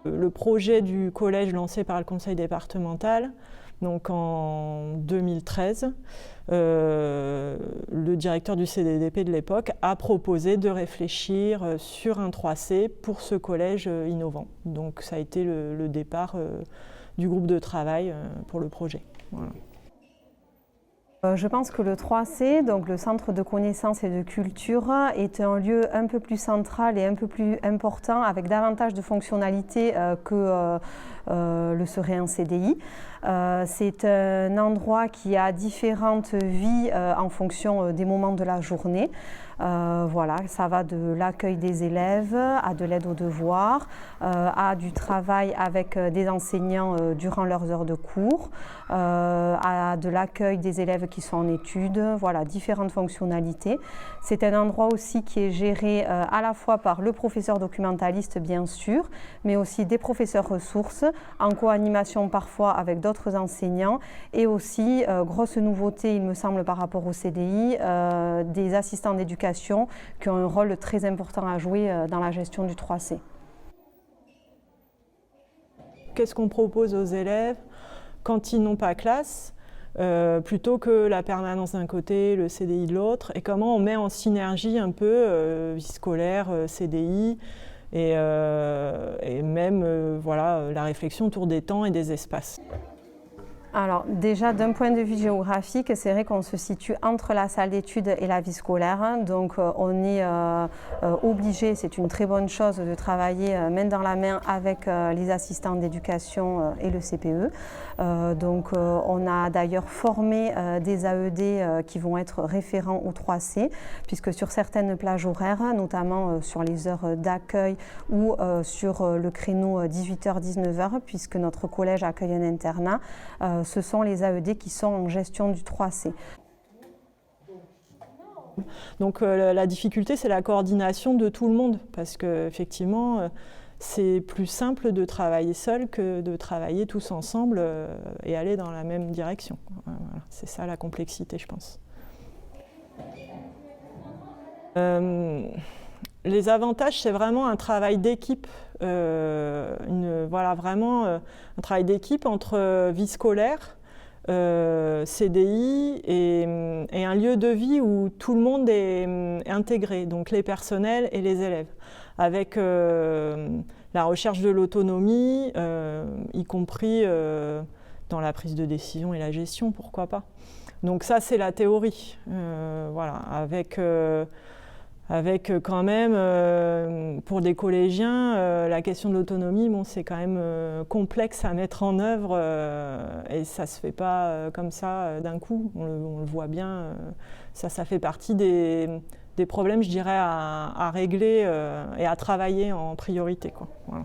Le projet du collège lancé par le conseil départemental, donc en 2013, le directeur du CDDP de l'époque a proposé de réfléchir sur un 3C pour ce collège innovant. Donc ça a été le départ du groupe de travail pour le projet. Voilà. Je pense que le 3C, donc le Centre de connaissances et de culture, est un lieu un peu plus central et un peu plus important, avec davantage de fonctionnalités que le serait un CDI. C'est un endroit qui a différentes vies en fonction des moments de la journée. Voilà, ça va de l'accueil des élèves à de l'aide aux devoirs, à du travail avec des enseignants durant leurs heures de cours, à de l'accueil des élèves qui sont en études, voilà, différentes fonctionnalités. C'est un endroit aussi qui est géré à la fois par le professeur documentaliste bien sûr, mais aussi des professeurs ressources, en co-animation parfois avec d'autres enseignants, et aussi, grosse nouveauté il me semble par rapport au CDI, des assistants d'éducation qui ont un rôle très important à jouer dans la gestion du 3C. Qu'est-ce qu'on propose aux élèves quand ils n'ont pas classe, plutôt que la permanence d'un côté, le CDI de l'autre, et comment on met en synergie un peu vie scolaire, CDI, et même voilà, la réflexion autour des temps et des espaces. Alors déjà d'un point de vue géographique, c'est vrai qu'on se situe entre la salle d'études et la vie scolaire, donc on est obligé, c'est une très bonne chose de travailler main dans la main avec les assistants d'éducation et le CPE. Donc on a d'ailleurs formé des AED qui vont être référents au 3C, puisque sur certaines plages horaires, notamment sur les heures d'accueil ou sur le créneau 18h-19h, puisque notre collège accueille un internat, ce sont les AED qui sont en gestion du 3C. Donc la difficulté, c'est la coordination de tout le monde, parce qu'effectivement, c'est plus simple de travailler seul que de travailler tous ensemble et aller dans la même direction. Voilà, c'est ça la complexité, je pense. Les avantages, c'est vraiment un travail d'équipe, voilà, vraiment un travail d'équipe entre vie scolaire, CDI et un lieu de vie où tout le monde est intégré, donc les personnels et les élèves, avec la recherche de l'autonomie, y compris dans la prise de décision et la gestion, pourquoi pas. Donc ça, c'est la théorie, voilà, avec quand même, pour des collégiens, la question de l'autonomie, bon, c'est quand même complexe à mettre en œuvre et ça ne se fait pas comme ça d'un coup, on le voit bien, ça fait partie des problèmes, je dirais, à régler et à travailler en priorité, quoi. Voilà.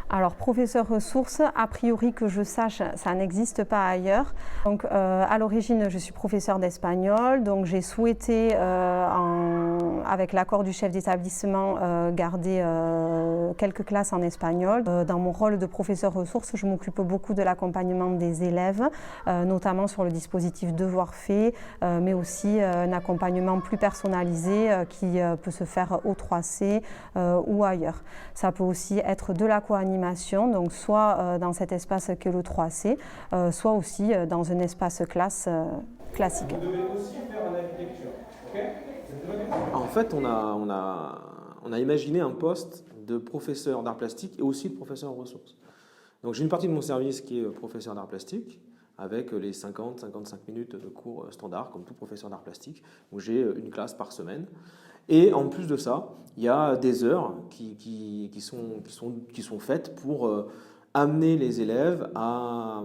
Alors, professeur ressources, a priori que je sache, ça n'existe pas ailleurs. Donc, à l'origine, je suis professeure d'espagnol, donc j'ai souhaité, avec l'accord du chef d'établissement, garder quelques classes en espagnol. Dans mon rôle de professeur ressources, je m'occupe beaucoup de l'accompagnement des élèves, notamment sur le dispositif devoir fait, mais aussi un accompagnement plus personnalisé qui peut se faire au 3C ou ailleurs. Ça peut aussi être de la co-animation, donc soit dans cet espace qu'est le 3C, soit aussi dans un espace classe classique. Vous devez aussi faire un avis de lecture, ok? En fait, on a imaginé un poste de professeur d'art plastique et aussi de professeur en ressources. Donc j'ai une partie de mon service qui est professeur d'art plastique, avec les 50-55 minutes de cours standard, comme tout professeur d'art plastique, où j'ai une classe par semaine. Et en plus de ça, il y a des heures qui sont faites pour amener les élèves à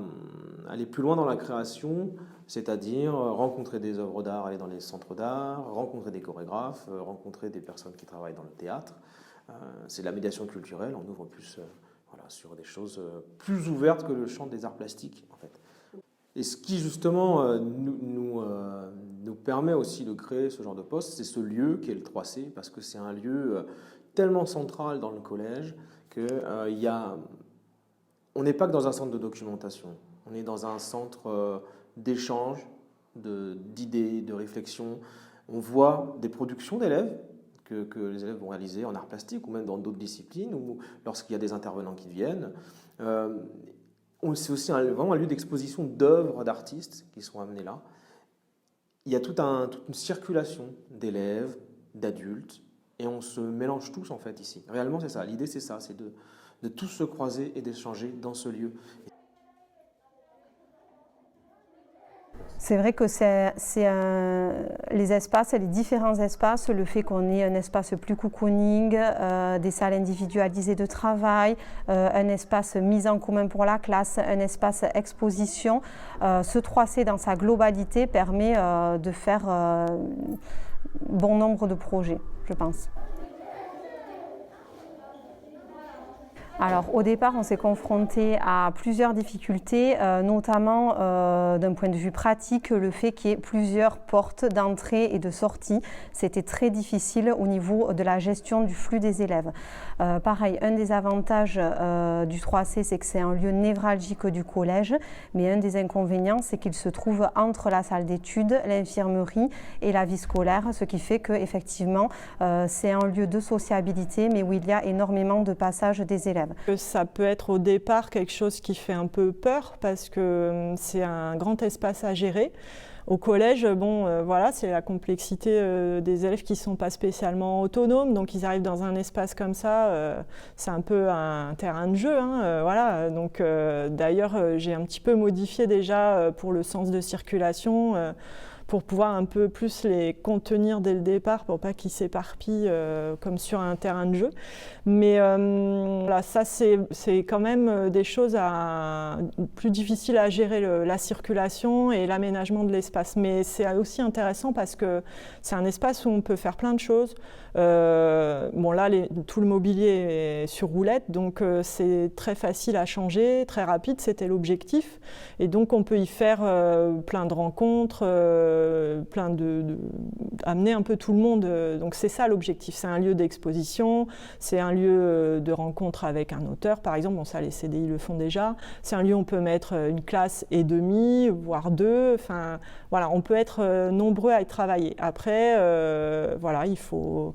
aller plus loin dans la création, c'est-à-dire rencontrer des œuvres d'art, aller dans les centres d'art, rencontrer des chorégraphes, rencontrer des personnes qui travaillent dans le théâtre. C'est de la médiation culturelle, on ouvre plus voilà, sur des choses plus ouvertes que le champ des arts plastiques, en fait. Et ce qui justement nous permet aussi de créer ce genre de poste, c'est ce lieu qui est le 3C, parce que c'est un lieu tellement central dans le collège on n'est pas que dans un centre de documentation, on est dans un centre d'échange, d'idées, de réflexion. On voit des productions d'élèves que les élèves vont réaliser en art plastique ou même dans d'autres disciplines ou lorsqu'il y a des intervenants qui viennent. C'est aussi vraiment un lieu d'exposition d'œuvres d'artistes qui sont amenés là. Il y a toute une circulation d'élèves, d'adultes, et on se mélange tous en fait ici. Réellement c'est ça, l'idée c'est ça, c'est de tous se croiser et d'échanger dans ce lieu. C'est vrai que les espaces, les différents espaces, le fait qu'on ait un espace plus cocooning, des salles individualisées de travail, un espace mis en commun pour la classe, un espace exposition, ce 3C dans sa globalité permet de faire bon nombre de projets, je pense. Alors au départ, on s'est confronté à plusieurs difficultés, notamment d'un point de vue pratique, le fait qu'il y ait plusieurs portes d'entrée et de sortie. C'était très difficile au niveau de la gestion du flux des élèves. Pareil, un des avantages du 3C, c'est que c'est un lieu névralgique du collège, mais un des inconvénients, c'est qu'il se trouve entre la salle d'études, l'infirmerie et la vie scolaire, ce qui fait qu'effectivement, c'est un lieu de sociabilité, mais où il y a énormément de passages des élèves. Ça peut être au départ quelque chose qui fait un peu peur parce que c'est un grand espace à gérer. Au collège, voilà, c'est la complexité des élèves qui ne sont pas spécialement autonomes, donc ils arrivent dans un espace comme ça, c'est un peu un terrain de jeu, voilà. Donc d'ailleurs, j'ai un petit peu modifié déjà pour le sens de circulation, pour pouvoir un peu plus les contenir dès le départ, pour pas qu'ils s'éparpillent comme sur un terrain de jeu. Mais là, ça, c'est quand même des choses plus difficiles à gérer, la circulation et l'aménagement de l'espace. Mais c'est aussi intéressant parce que c'est un espace où on peut faire plein de choses. Bon là, tout le mobilier est sur roulette, donc c'est très facile à changer, très rapide, c'était l'objectif. Et donc on peut y faire plein de rencontres, amener un peu tout le monde. Donc c'est ça l'objectif, c'est un lieu d'exposition, c'est un lieu de rencontre avec un auteur, par exemple, bon ça les CDI le font déjà. C'est un lieu où on peut mettre une classe et demie, voire deux, enfin voilà, on peut être nombreux à y travailler. Après, voilà, il faut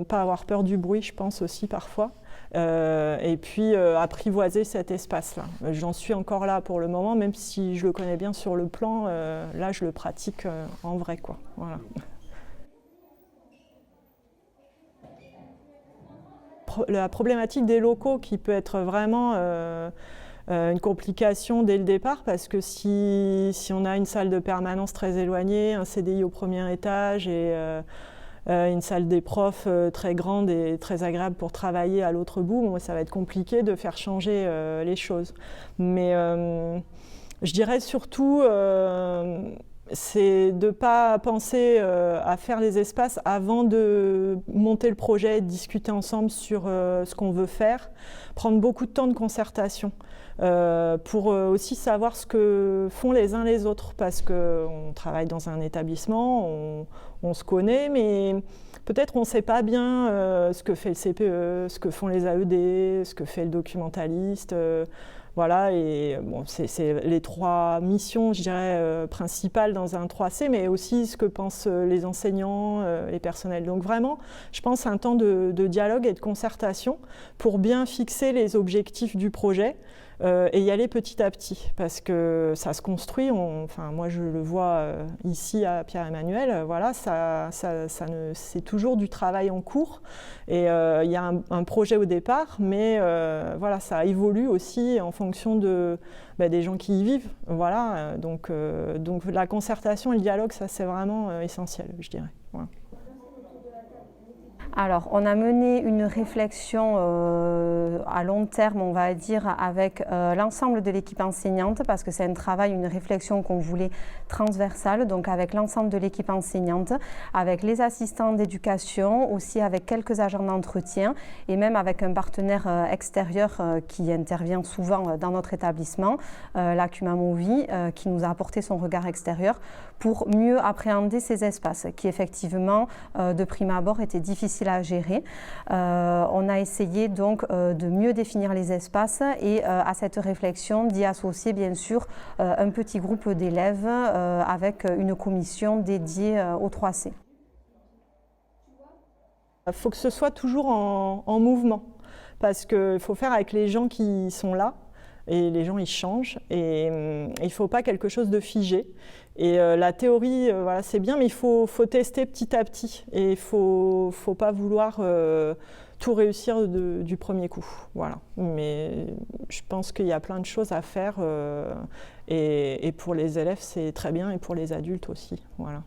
pas avoir peur du bruit, je pense aussi parfois. Et puis apprivoiser cet espace-là. J'en suis encore là pour le moment, même si je le connais bien sur le plan, là je le pratique en vrai, quoi. Voilà. La problématique des locaux qui peut être vraiment une complication dès le départ, parce que si on a une salle de permanence très éloignée, un CDI au premier étage et une salle des profs très grande et très agréable pour travailler à l'autre bout, bon, ça va être compliqué de faire changer les choses. Mais je dirais surtout, c'est de ne pas penser à faire les espaces avant de monter le projet, de discuter ensemble sur ce qu'on veut faire, prendre beaucoup de temps de concertation. Pour aussi savoir ce que font les uns les autres, parce qu'on travaille dans un établissement, on se connaît, mais peut-être on ne sait pas bien ce que fait le CPE, ce que font les AED, ce que fait le documentaliste. Voilà, et bon, c'est les trois missions, je dirais, principales dans un 3C, mais aussi ce que pensent les enseignants, les personnels. Donc vraiment, je pense un temps de dialogue et de concertation pour bien fixer les objectifs du projet. Et y aller petit à petit, parce que ça se construit. Enfin, moi, je le vois ici à Pierre-Emmanuel. Voilà, c'est toujours du travail en cours. Et il y a un projet au départ, mais voilà, ça évolue aussi en fonction des gens qui y vivent. Voilà, donc la concertation et le dialogue, ça, c'est vraiment essentiel, je dirais. Voilà. Alors, on a mené une réflexion à long terme, on va dire, avec l'ensemble de l'équipe enseignante, parce que c'est un travail, une réflexion qu'on voulait transversale, donc avec l'ensemble de l'équipe enseignante, avec les assistants d'éducation, aussi avec quelques agents d'entretien, et même avec un partenaire extérieur qui intervient souvent dans notre établissement, la Cumamovi, qui nous a apporté son regard extérieur pour mieux appréhender ces espaces, qui effectivement, de prime abord, étaient difficiles à gérer. On a essayé donc de mieux définir les espaces et à cette réflexion d'y associer bien sûr un petit groupe d'élèves avec une commission dédiée au 3C. Il faut que ce soit toujours en mouvement, parce qu'il faut faire avec les gens qui sont là, et les gens ils changent, et il ne faut pas quelque chose de figé. Et la théorie, voilà, c'est bien, mais il faut tester petit à petit, et il ne faut pas vouloir tout réussir du premier coup. Voilà. Mais je pense qu'il y a plein de choses à faire, et pour les élèves c'est très bien, et pour les adultes aussi. Voilà.